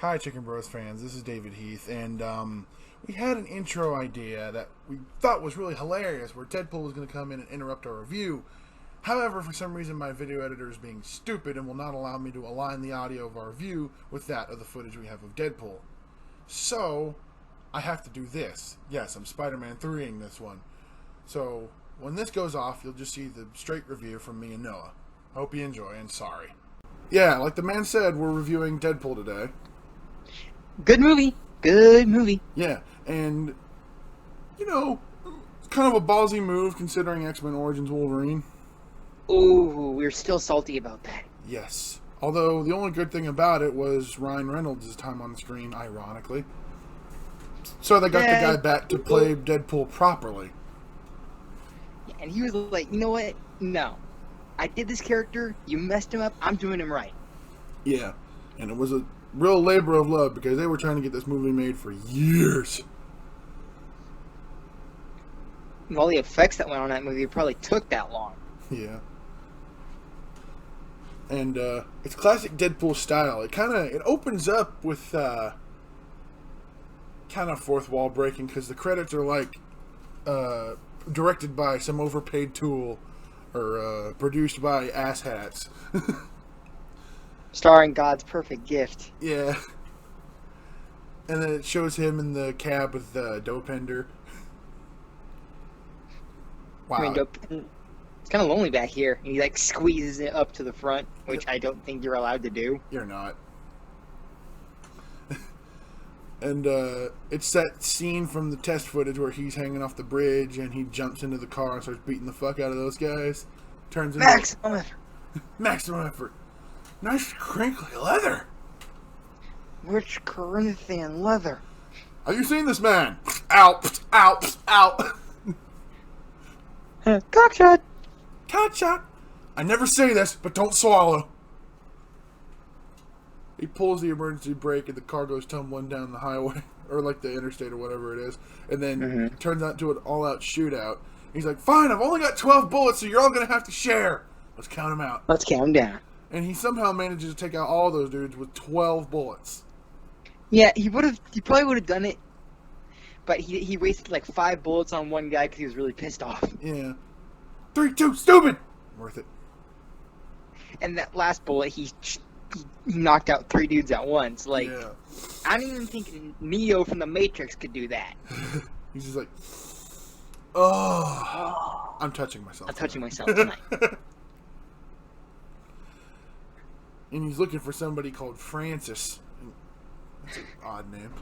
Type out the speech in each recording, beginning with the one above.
Hi, Chicken Bros fans. This is David Heath, and we had an intro idea that we thought was really hilarious, where Deadpool was going to come in and interrupt our review. However, for some reason, my video editor is being stupid and will not allow me to align the audio of our review with that of the footage we have of Deadpool. So, I have to do this. Yes, I'm Spider-Man 3ing this one. So, when this goes off, you'll just see the straight review from me and Noah. Hope you enjoy, and sorry. Yeah, like the man said, we're reviewing Deadpool today. Good movie. Good movie. Yeah, and, you know, it's kind of a ballsy move considering X-Men Origins Wolverine. Ooh, we're still salty about that. Yes. Although, the only good thing about it was Ryan Reynolds' time on the screen, ironically. So they got the guy back to play Deadpool properly. Yeah, and he was like, you know what? No. I did this character, you messed him up, I'm doing him right. Yeah, and it was a real labor of love because they were trying to get this movie made for years. And all the effects that went on that movie probably took that long. Yeah. And it's classic Deadpool style. It opens up with kind of fourth wall breaking because the credits are like directed by some overpaid tool or produced by asshats. Starring God's perfect gift. Yeah. And then it shows him in the cab with Dopender. Wow. I mean, it's kind of lonely back here. And he like squeezes it up to the front, which I don't think you're allowed to do. You're not. And it's that scene from the test footage where he's hanging off the bridge and he jumps into the car and starts beating the fuck out of those guys. Turns into Maximum effort. Maximum effort. Nice crinkly leather. Rich Corinthian leather. Have you seen this man? Out, out, out. Cockshot. Cockshot. I never say this, but don't swallow. He pulls the emergency brake and the car goes tumbling down the highway, or like the interstate or whatever it is, and then it turns out to an all-out shootout. He's like, fine, I've only got 12 bullets, so you're all going to have to share. Let's count them out. Let's count them down. And he somehow manages to take out all those dudes with 12 bullets. Yeah, he probably would have done it, but he wasted like 5 bullets on one guy because he was really pissed off. Yeah. 3, 2, stupid! Worth it. And that last bullet, he knocked out 3 dudes at once. Like, yeah. I don't even think Neo from the Matrix could do that. He's just like, oh. I'm touching myself. I'm touching myself tonight. And he's looking for somebody called Francis. That's an odd name.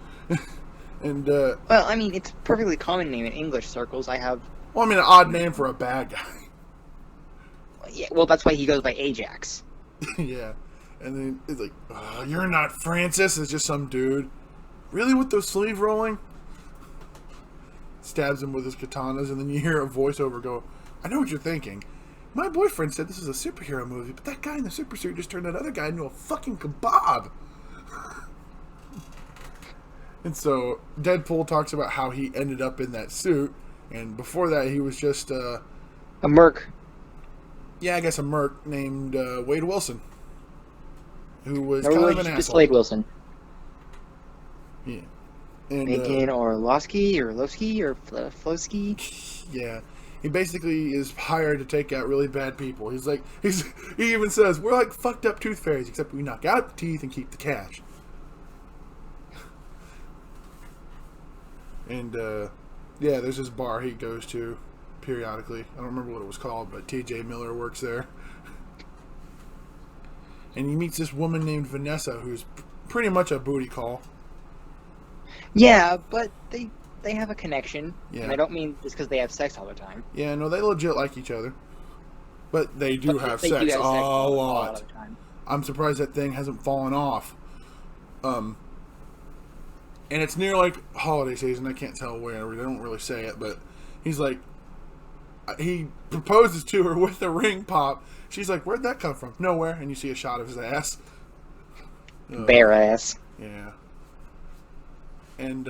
And well, I mean, it's a perfectly common name in English circles. An odd name for a bad guy. Yeah, well, that's why he goes by Ajax. Yeah. And then it's like, you're not Francis. It's just some dude. Really, with those sleeve rolling? Stabs him with his katanas, and then you hear a voiceover go, I know what you're thinking. My boyfriend said this is a superhero movie, but that guy in the super suit just turned that other guy into a fucking kebab. And so Deadpool talks about how he ended up in that suit, and before that he was just a merc. Yeah, I guess a merc named Wade Wilson, who was kind of an asshole. Wade Wilson. Yeah. And Megan Orlowski or Flosky. Yeah. He basically is hired to take out really bad people. He even says, we're like fucked up tooth fairies, except we knock out the teeth and keep the cash. And, yeah, there's this bar he goes to periodically. I don't remember what it was called, but T.J. Miller works there. And he meets this woman named Vanessa, who's pretty much a booty call. Yeah, but they have a connection. Yeah. And I don't mean just because they have sex all the time. Yeah, no, they legit like each other. But they do have sex a lot. Of the time. I'm surprised that thing hasn't fallen off. And it's near like holiday season. I can't tell where. They don't really say it, but he's like, he proposes to her with a ring pop. She's like, where'd that come from? Nowhere. And you see a shot of his ass. Bare ass. Yeah. And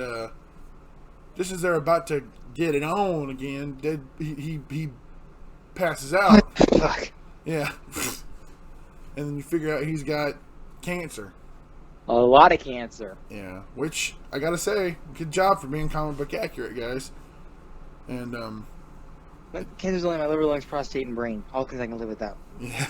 just as they're about to get it on again, he passes out. Fuck. Yeah. And then you figure out he's got cancer. A lot of cancer. Yeah, which I gotta say, good job for being comic book accurate, guys. And Cancer's only my liver, lungs, prostate, and brain. All things I can live without. yeah.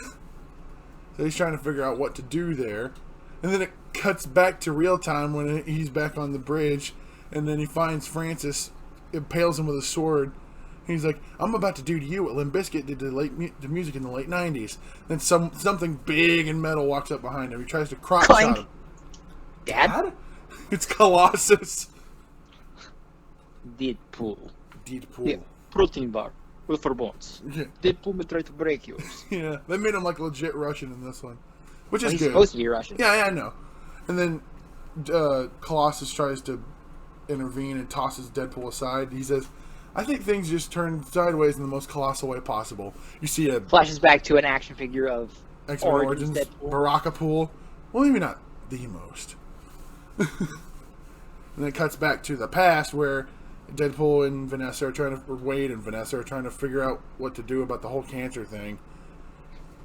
So he's trying to figure out what to do there, and then it cuts back to real time when he's back on the bridge, and then he finds Francis, impales him with a sword. He's like, "I'm about to do to you what Limp Bizkit did to the music in the late '90s." Then something big and metal walks up behind him. He tries to crotch shot him. Dad? It's Colossus. Deadpool. Yeah, Protein bar. With for bones. Yeah. Deadpool will try to break yours. Yeah, they made him like legit Russian in this one, which is He's good. supposed to be Russian. Yeah, I know. And then Colossus tries to intervene and tosses Deadpool aside. He says, "I think things just turned sideways in the most colossal way possible." You see a Flashes back to an action figure of X-Men Origins Deadpool. Barakapool. Well, maybe not the most. And then it cuts back to the past where Deadpool and Vanessa are trying to, or Wade and Vanessa are trying to figure out what to do about the whole cancer thing.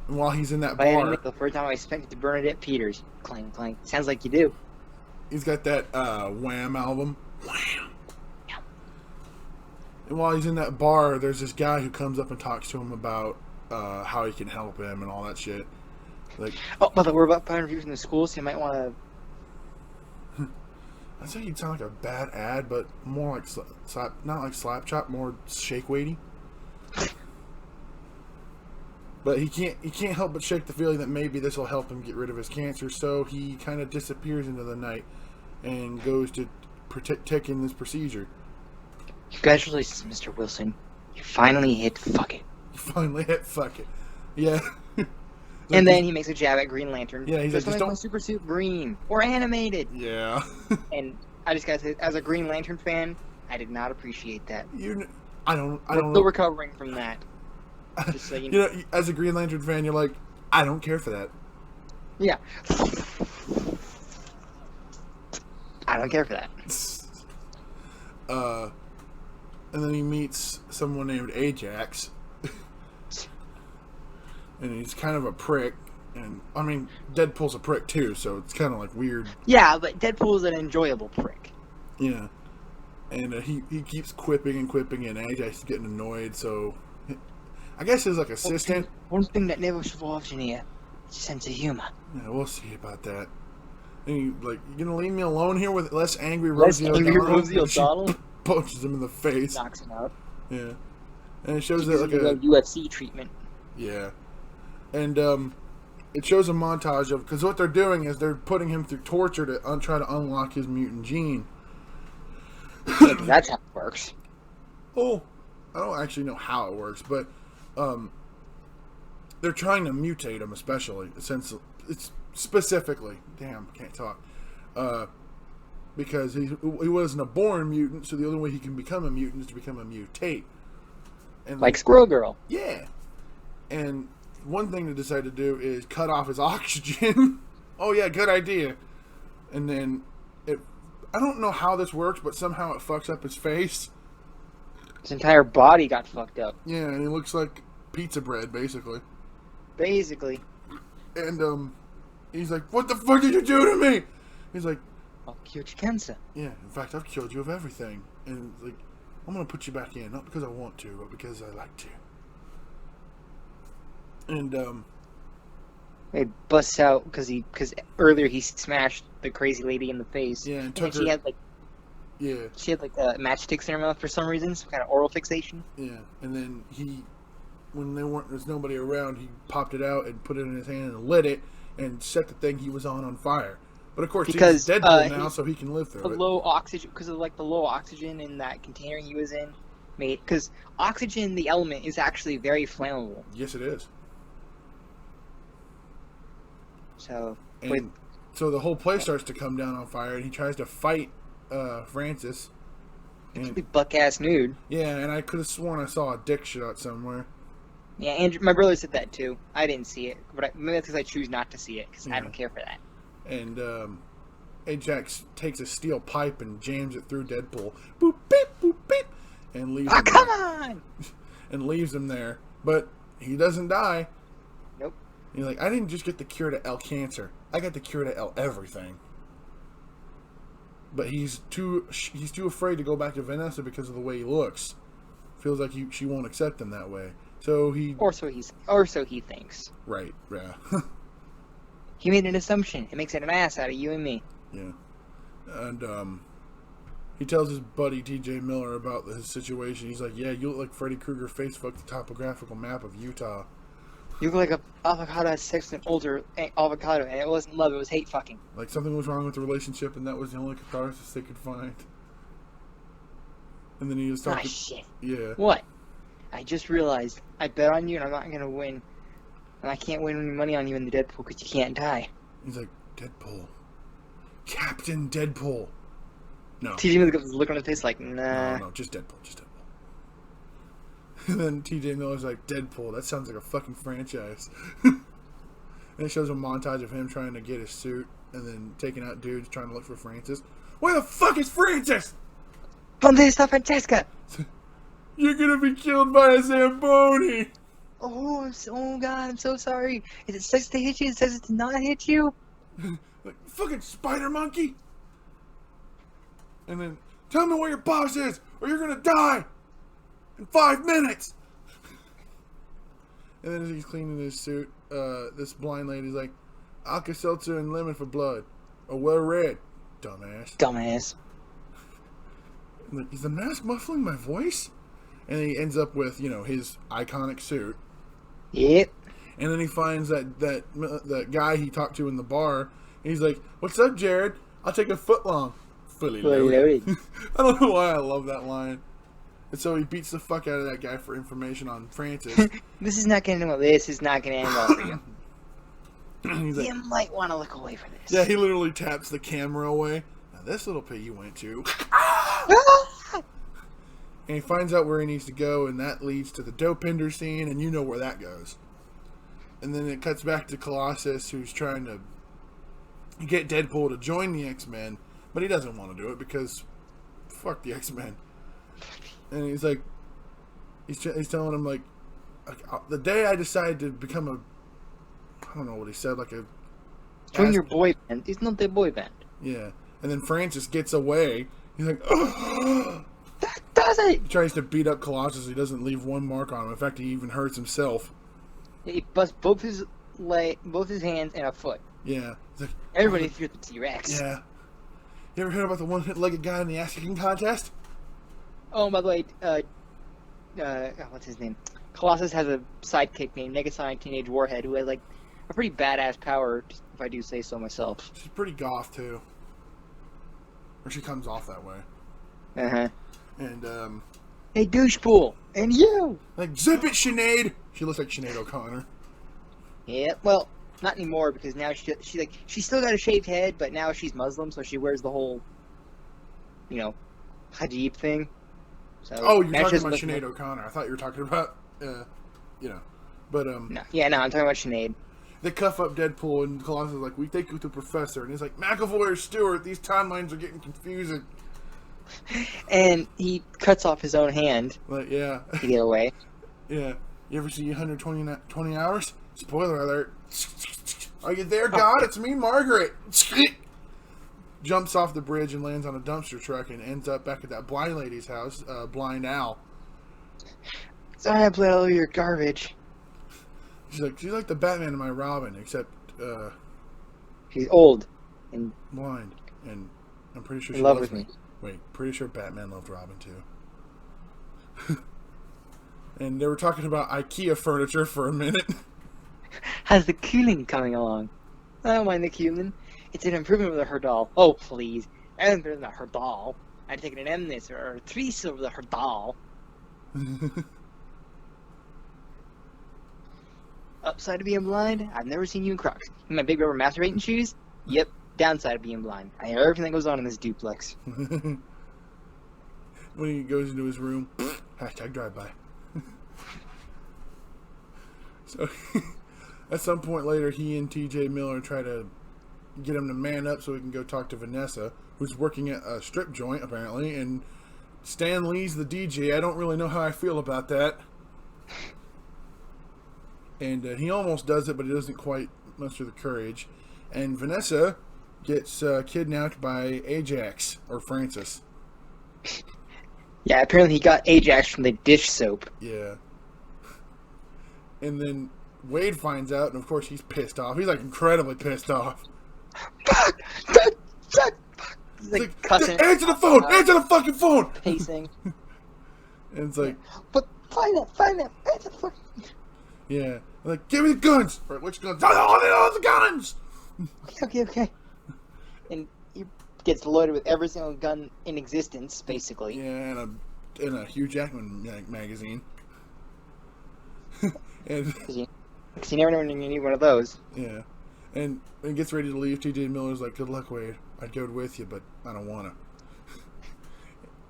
And while he's in that bar, The first time I expected to Bernadette Peters. Clank, clank. Sounds like you do. he's got that Wham album. Wham! Yeah. And while he's in that bar, there's this guy who comes up and talks to him about how he can help him and all that shit. Like, Oh, but we're about 500 views in the school, so you might want to... I'd say he'd sound like a bad ad, but more like not like slap chop, more shake weighty. But he can't help but shake the feeling that maybe this will help him get rid of his cancer. So he kind of disappears into the night and goes to take in this procedure. Congratulations, Mr. Wilson. You finally hit fuck it. He finally hit fuck it. Yeah. And then he makes a jab at Green Lantern. Yeah, he's like, just don't... my super suit green or animated. Yeah. And I just gotta say, as a Green Lantern fan, I did not appreciate that. I don't We're know. still recovering from that. Just so you know. You know, as a Green Lantern fan, you're like, I don't care for that. Yeah. I don't care for that. And then he meets someone named Ajax. And he's kind of a prick. And, I mean, Deadpool's a prick too, so it's kind of like weird. Yeah, but Deadpool's an enjoyable prick. Yeah. And he keeps quipping and quipping, and Ajax is getting annoyed, so... I guess his, like, assistant... One thing that never survives in here is sense of humor. Yeah, we'll see about that. And he, like, you gonna leave me alone here with less angry Rosie O'Donnell? Rosie O'Donnell? Punches him in the face. Knocks him out. Yeah. And it shows that, like, a... UFC treatment. Yeah. And, it shows a montage of... Because what they're doing is they're putting him through torture to try to unlock his mutant gene. That's how it works. Oh, I don't actually know how it works, but they're trying to mutate him, especially since it's specifically. Damn, can't talk. Because he wasn't a born mutant, so the only way he can become a mutant is to become a mutate. And like Squirrel Girl. Yeah. And one thing they decided to do is cut off his oxygen. Oh yeah, good idea. And then I don't know how this works, but somehow it fucks up his face. His entire body got fucked up. Yeah, and he looks like pizza bread, basically. Basically. And he's like, "What the fuck did you do to me?" He's like, I'll cure your cancer. "Yeah, in fact, I've cured you of everything." And like, "I'm gonna put you back in, not because I want to, but because I like to." And It busts out because earlier he smashed the crazy lady in the face. yeah, And took she her. had like matchsticks in her mouth for some reason, some kind of oral fixation. Yeah, and then when there's nobody around, he popped it out and put it in his hand and lit it and set the thing he was on fire. But of course, Because, he's Deadpool now, so he can live through The it. low oxygen, because of like the low oxygen in that container he was in, because oxygen, the element, is actually very flammable. Yes, it is. So, And so the whole place starts to come down on fire, and he tries to fight Francis. And, buck ass nude. yeah, and I could have sworn I saw a dick shot somewhere. Yeah, Andrew, my brother said that too. I didn't see it, but maybe that's because I choose not to see it because I don't care for that. And Ajax takes a steel pipe and jams it through Deadpool. Boop beep, and leaves. Oh, him come there. on! And leaves him there, but he doesn't die. Nope. He's like, I didn't just get the cure to L cancer. I got the cure to L everything. but he's too afraid to go back to Vanessa because of the way he looks. Feels like she won't accept him that way. So he or so he thinks. Right, yeah. He made an assumption. It makes it an ass out of you and me. Yeah. And he tells his buddy T.J. Miller about his situation. He's like, "Yeah, you look like Freddy Krueger face fucked the topographical map of Utah. You look like an avocado had sex with an older avocado, and it wasn't love, it was hate fucking. Like something was wrong with the relationship, and that was the only catharsis they could find." And then he was talking. Ah, shit. Yeah. What? I just realized I bet on you, and I'm not gonna win. And I can't win any money on you in the Deadpool because you can't die. He's like, "Deadpool, Captain Deadpool." No. TJ Miller gives a look on his face like, nah. No, just Deadpool, just Deadpool. And then T.J. Miller's like, "Deadpool, that sounds like a fucking franchise." And it shows a montage of him trying to get his suit and then taking out dudes trying to look for Francis. Where the fuck is Francis? ¿Dónde está Francesca? You're gonna be killed by a Zamboni. Oh God, I'm so sorry. Is it says to hit you? It says it to not hit you? Like, fucking spider monkey. And then, "Tell me where your boss is, or you're gonna die in 5 minutes." And then as he's cleaning his suit, this blind lady's like, "Alka-Seltzer and lemon for blood. Or well red, dumbass." Dumbass. And like, is the mask muffling my voice? And he ends up with, his iconic suit. Yep. And then he finds that guy he talked to in the bar. And he's like, "What's up, Jared? I'll take a foot long." Fully loaded. I don't know why I love that line. And so he beats the fuck out of that guy for information on Francis. This is not going to end well. This is not going to end well for you. He's like, You might want to look away from this. yeah, he literally taps the camera away. "Now this little pig you went to." And he finds out where he needs to go, and that leads to the Dopinder scene, and you know where that goes. And then it cuts back to Colossus, who's trying to get Deadpool to join the X-Men, but he doesn't want to do it because fuck the X-Men. And he's like, he's telling him like, the day I decided to become I don't know what he said, like a join your boy band. He's not their boy band. Yeah. And then Francis gets away. He's like, "Oh!" That does it. He tries to beat up Colossus. He doesn't leave one mark on him. In fact, he even hurts himself. He busts both his hands and a foot. Yeah. He's like, Everybody fears the T-Rex. yeah. You ever heard about the one-legged guy in the ass kicking contest? Oh, by the way, what's his name? Colossus has a sidekick named Negasonic Teenage Warhead who has like a pretty badass power, if I do say so myself. She's pretty goth too. Or she comes off that way. Uh-huh. And Hey, douchepool! And you! like, "Zip it, Sinead!" She looks like Sinead O'Connor. Yeah, well, not anymore because now she's still got a shaved head, but now she's Muslim, so she wears the whole, hijab thing. So Oh, you're talking about Sinead O'Connor. I thought you were talking about, But, No, I'm talking about Sinead. they cuff up Deadpool, and Colossus is like, "We take you to Professor." And he's like, "McAvoy or Stewart, these timelines are getting confusing." And he cuts off his own hand Like, yeah. to get away. Yeah. You ever see 120 hours? Spoiler alert. "Are you there, God? It's me, Margaret." Jumps off the bridge and lands on a dumpster truck and ends up back at that blind lady's house, Blind Al. Sorry I played all of your garbage. She's like the Batman and my Robin, except, He's old and blind. And I'm pretty sure in she love loves with me. Wait, pretty sure Batman loved Robin too. And they were talking about IKEA furniture for a minute. How's the cooling coming along? I don't mind the cooling. It's an improvement over the Herdal. Oh, please. I don't think the Herdal. I'd take an M this or a 3 over the Herdal. Upside of being blind? I've never seen you in Crocs. In my big rubber masturbating shoes? Yep. Downside of being blind. I know everything that goes on in this duplex. When he goes into his room, hashtag drive-by. So, at some point later, he and T.J. Miller try to get him to man up so he can go talk to Vanessa, who's working at a strip joint, apparently, and Stan Lee's the DJ. I don't really know how I feel about that. And he almost does it, but he doesn't quite muster the courage. And Vanessa gets kidnapped by Ajax or Francis. Yeah, apparently he got Ajax from the dish soap. Yeah. And then Wade finds out, and of course he's pissed off. He's like incredibly pissed off. Fuck! He's like cussing. Answer the phone! Answer the fucking phone! Pacing. And it's like, but find that, answer the phone. Yeah. Like, give me the guns! Right, which guns? Oh, the guns! Okay. And he gets loaded with every single gun in existence, basically. Yeah, and a Hugh Jackman magazine. And Because you never know when you need one of those. yeah. And when he gets ready to leave, T.J. Miller's like, good luck, Wade. I'd go with you, but I don't want to.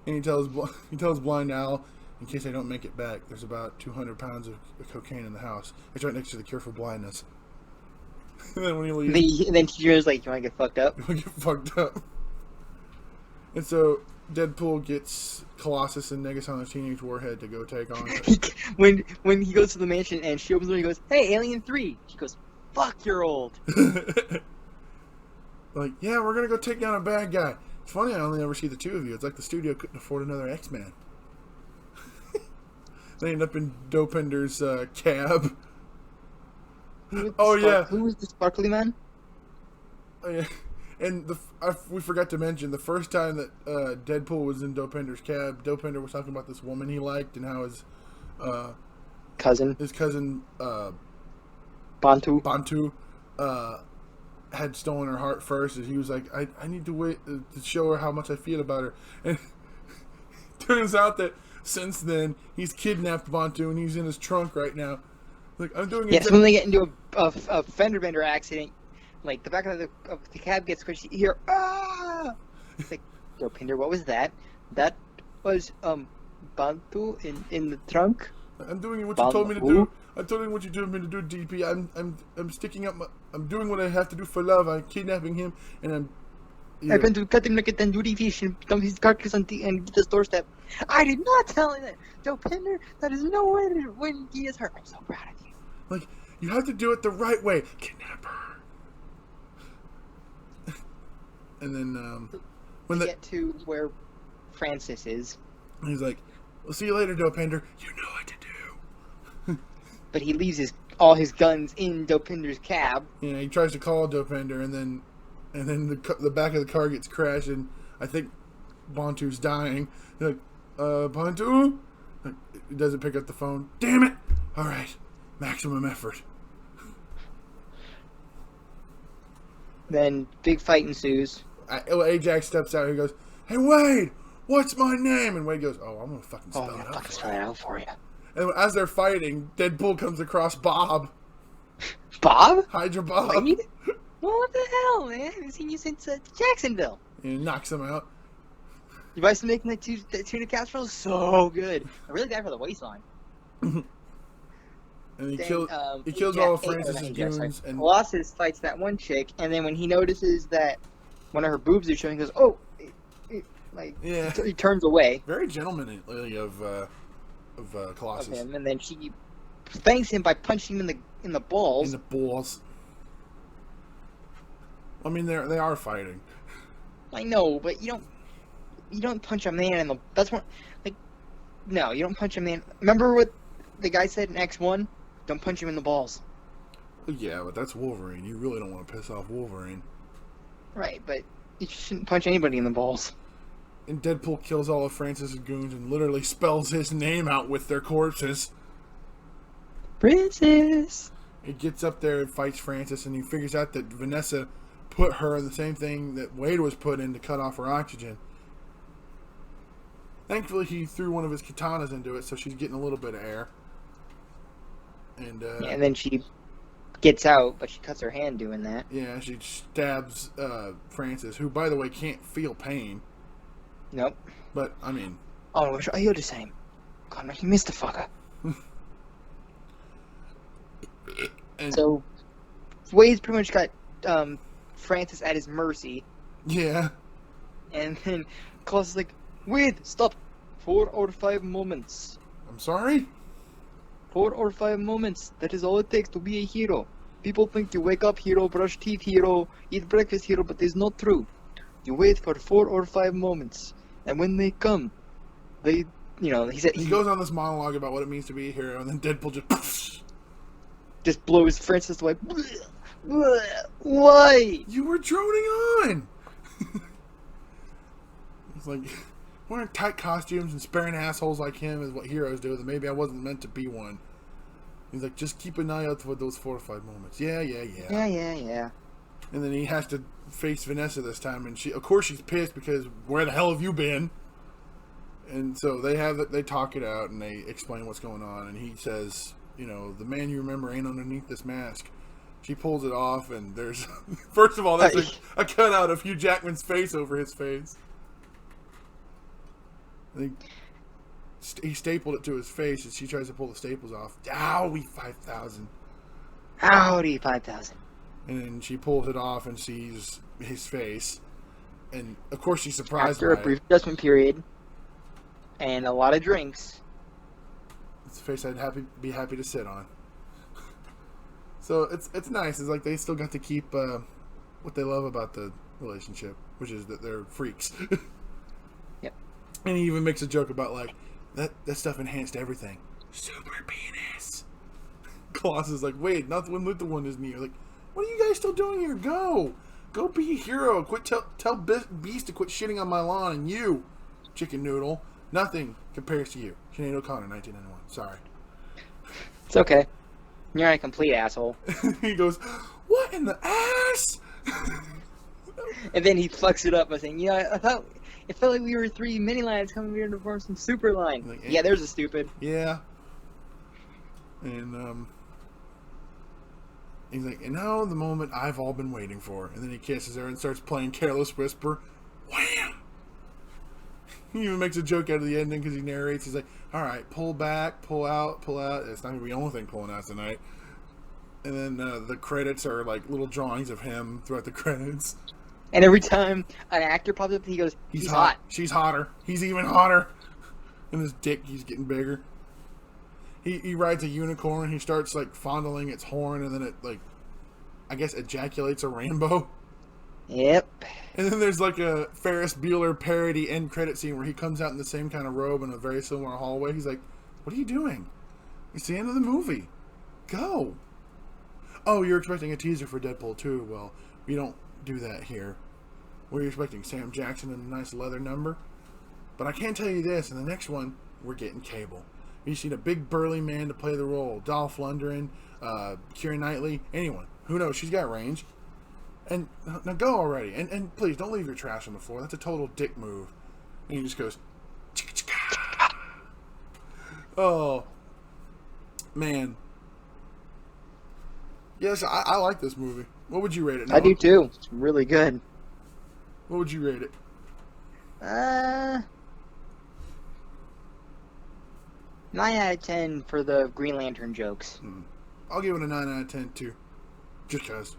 And he tells Blind Al, in case I don't make it back, there's about 200 pounds of cocaine in the house. It's right next to the cure for blindness. And then when he leaves... And then TJ's like, you want to get fucked up? You want to get fucked up. And so Deadpool gets Colossus and Negasonic Teenage Warhead to go take on it. when he goes to the mansion and she opens the door, he goes, hey, Alien 3. She goes, fuck, you're old. Like, yeah, we're going to go take down a bad guy. It's funny I only ever see the two of you. It's like the studio couldn't afford another X-Man. They end up in Dopender's cab. Who was the sparkly man? Oh, yeah. And we forgot to mention, the first time that Deadpool was in Dopender's cab, Dopender was talking about this woman he liked and how his cousin Bantu had stolen her heart first, and he was like, I need to wait to show her how much I feel about her. And turns out that since then, he's kidnapped Bantu, and he's in his trunk right now. Like, I'm doing it. Yes, when they get into a fender bender accident, like, the back of the cab gets squished, you hear, ah! It's like, yo, Pinder, what was that? That was, Bantu in the trunk? I'm doing what you told me to do. I told him what you told me to do, DP. I'm sticking up I'm doing what I have to do for love. I'm kidnapping him, and I'm... Yeah. I've been to cut him like a tandoori fish and dump his carcass and get his doorstep. I did not tell him that. Joe Pinder, that is no way when he is hurt. I'm so proud of you. Like, you have to do it the right way. Kidnap her. And then, when we get to where Francis is. He's like, we'll see you later, Dopender. You know what to do. But he leaves all his guns in Dopender's cab. Yeah, he tries to call Dopender, and then the back of the car gets crashed, and I think Bantu's dying. They're like, Bantu? He doesn't pick up the phone. Damn it! Alright, maximum effort. Then, big fight ensues. Ajax steps out, he goes, hey Wade, what's my name? And Wade goes, oh, I'm gonna fucking spell it out for you. And as they're fighting, Deadpool comes across Bob. Bob? Hydra Bob. Wade? Well, what the hell, man? I haven't seen you since Jacksonville. And he knocks him out. You guys making that tuna casserole so good. I really bad for the waistline. And he kills all of Francis' goons. And Colossus fights that one chick, and then when he notices that one of her boobs is showing, he goes, "Oh!" He turns away. Very gentlemanly of Colossus. Of him, and then she thanks him by punching him in the balls. In the balls. I mean, they are fighting. I know, but you don't punch a man in the. That's what, like, no, you don't punch a man. Remember what the guy said in X1? Don't punch him in the balls. Yeah, but that's Wolverine. You really don't want to piss off Wolverine. Right, but you shouldn't punch anybody in the balls. And Deadpool kills all of Francis' goons and literally spells his name out with their corpses. Princess! He gets up there and fights Francis, and he figures out that Vanessa put her in the same thing that Wade was put in to cut off her oxygen. Thankfully, he threw one of his katanas into it, so she's getting a little bit of air. And and then she gets out, but she cuts her hand doing that. Yeah, she stabs Francis, who, by the way, can't feel pain. Nope. But, I mean... Oh, you're the same. God, no, you missed the fucker. So, Wade's pretty much got Francis at his mercy. Yeah. And then Colossus is like, Wade, stop. 4 or 5 moments. I'm sorry? 4 or 5 moments. That is all it takes to be a hero. People think you wake up, hero, brush teeth, hero, eat breakfast, hero, but it's not true. You wait for 4 or 5 moments, and when they come, they, he said He goes on this monologue about what it means to be a hero, and then Deadpool just blows Francis away. Why? You were droning on! It's like, wearing tight costumes and sparing assholes like him is what heroes do, then maybe I wasn't meant to be one. He's like, just keep an eye out for those 4 or 5 moments. Yeah. Yeah. And then he has to face Vanessa this time, and of course she's pissed because where the hell have you been? And so they talk it out and they explain what's going on, and he says, the man you remember ain't underneath this mask. She pulls it off, and there's first of all, there's a cutout of Hugh Jackman's face over his face. He stapled it to his face, and she tries to pull the staples off. Owie, 5,000. Howdy, 5,000. And then she pulls it off and sees his face, and of course she's surprised. After a brief adjustment period and a lot of drinks, it's a face I'd be happy to sit on. So it's nice. It's like they still got to keep what they love about the relationship, which is that they're freaks. Yep. And he even makes a joke about like that stuff enhanced everything. Super penis. Colossus is like, wait, not the one with the one is near. Like, what are you guys still doing here? Go be a hero. Quit tell Beast to quit shitting on my lawn. And you, chicken noodle, nothing compares to you. Sinead O'Connor, 1991. Sorry. It's okay. You're not a complete asshole. He goes, what in the ass? And then he fucks it up by saying, I thought it felt like we were 3 mini lines coming here to form some super line. Like, yeah, there's a stupid. Yeah. And he's like, and now the moment I've all been waiting for. And then he kisses her and starts playing Careless Whisper. Wham! He even makes a joke out of the ending because he narrates. He's like, all right, pull back, pull out, pull out. It's not going to be the only thing pulling out tonight. And then the credits are like little drawings of him throughout the credits. And every time an actor pops up, he goes, he's hot. She's hotter. He's even hotter. And his dick keeps getting bigger. He rides a unicorn. He starts like fondling its horn, and then it like, I guess, ejaculates a rainbow. Yep. And then there's like a Ferris Bueller parody end credit scene where he comes out in the same kind of robe in a very similar hallway. He's like, what are you doing? It's the end of the movie. Go. Oh, you're expecting a teaser for Deadpool 2. Well, we don't do that here. What are you expecting? Sam Jackson in a nice leather number? But I can tell you this, in the next one, we're getting Cable. We've seen a big burly man to play the role. Dolph Lundgren, Keira Knightley, anyone. Who knows? She's got range. And now go already. And please, don't leave your trash on the floor. That's a total dick move. And he just goes, chicka-chicka. Oh, man. Yes, I like this movie. What would you rate it? Noah? I do too. It's really good. What would you rate it? 9 out of 10 for the Green Lantern jokes. I'll give it a 9 out of 10 too. Just cause.